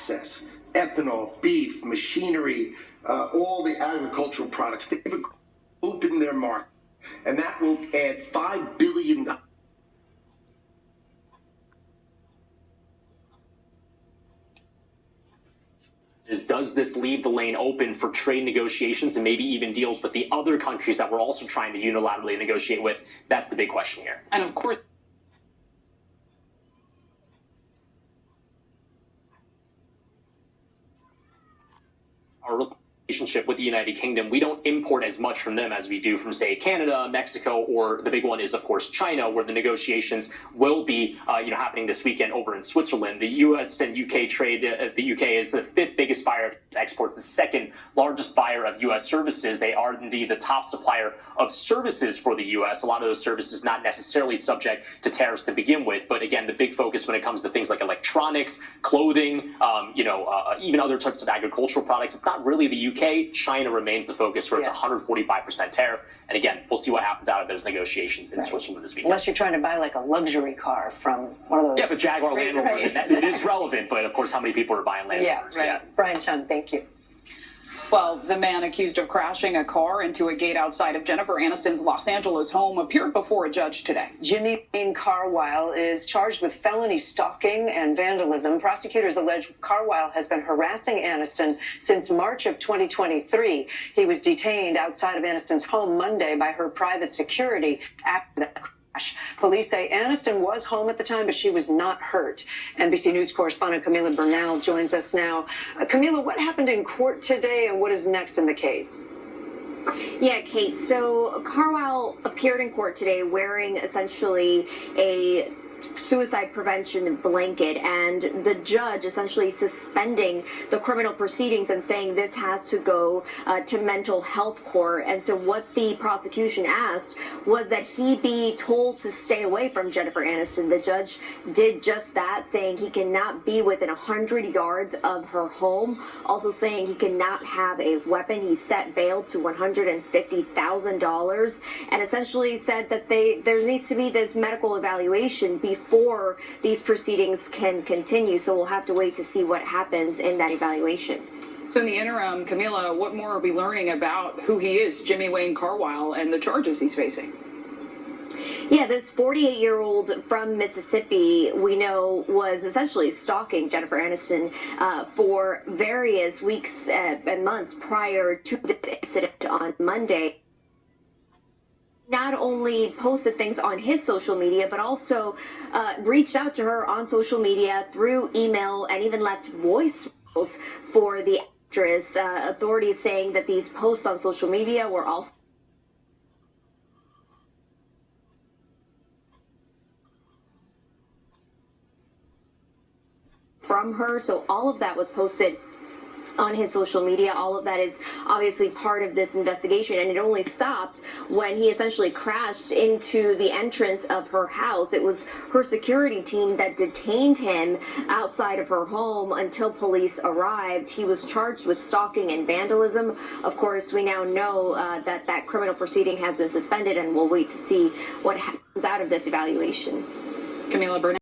access, ethanol, beef, machinery, all the agricultural products. They've opened their market, and that will add $5 billion. Does this leave the lane open for trade negotiations and maybe even deals with the other countries that we're also trying to unilaterally negotiate with? That's the big question here. And of course, our relationship with the United Kingdom, we don't import as much from them as we do from, say, Canada, Mexico, or the big one is, of course, China, where the negotiations will be happening this weekend over in Switzerland. The U.S. and UK trade, the U.K. is the 5th biggest buyer of exports, the 2nd largest buyer of U.S. services. They are indeed the top supplier of services for the U.S. A lot of those services not necessarily subject to tariffs to begin with, but again, the big focus when it comes to things like electronics, clothing, even other types of agricultural products, it's not really the UK. China remains the focus, where it's 145% tariff. And again, we'll see what happens out of those negotiations in Switzerland this weekend. Unless you're trying to buy like a luxury car from one of those. Yeah, but Jaguar Land Rover, it is relevant, but of course, how many people are buying Land Rovers? Right. Yeah. Brian Chung, thank you. well, the man accused of crashing a car into a gate outside of Jennifer Aniston's Los Angeles home appeared before a judge today. Jimmy Wayne Carwile is charged with felony stalking and vandalism. Prosecutors allege Carwile has been harassing Aniston since March of 2023. He was detained outside of Aniston's home Monday by her private security after that crash. Police say Aniston was home at the time, but she was not hurt. NBC News correspondent Camila Bernal joins us now. Camila, what happened in court today and what is next in the case? Yeah, Kate. So Carwile appeared in court today wearing essentially a suicide prevention blanket, and the judge essentially suspending the criminal proceedings and saying this has to go to mental health court. And so what the prosecution asked was that he be told to stay away from Jennifer Aniston. The judge did just that, saying he cannot be within 100 yards of her home, also saying he cannot have a weapon. He set bail to $150,000 and essentially said that there needs to be this medical evaluation before these proceedings can continue. So we'll have to wait to see what happens in that evaluation. So in the interim, Camila, what more are we learning about who he is, Jimmy Wayne Carwile, and the charges he's facing? Yeah, this 48-year-old from Mississippi, we know, was essentially stalking Jennifer Aniston for various weeks and months prior to this incident on Monday. Not only posted things on his social media, but also reached out to her on social media through email and even left voicemails for the actress. Authorities saying that these posts on social media were also from her. So all of that was posted on his social media. All of that is obviously part of this investigation, and it only stopped when he essentially crashed into the entrance of her house. It was her security team that detained him outside of her home until police arrived. He was charged with stalking and vandalism. Of course, we now know that criminal proceeding has been suspended, and we'll wait to see what happens out of this evaluation. Camila Bernal.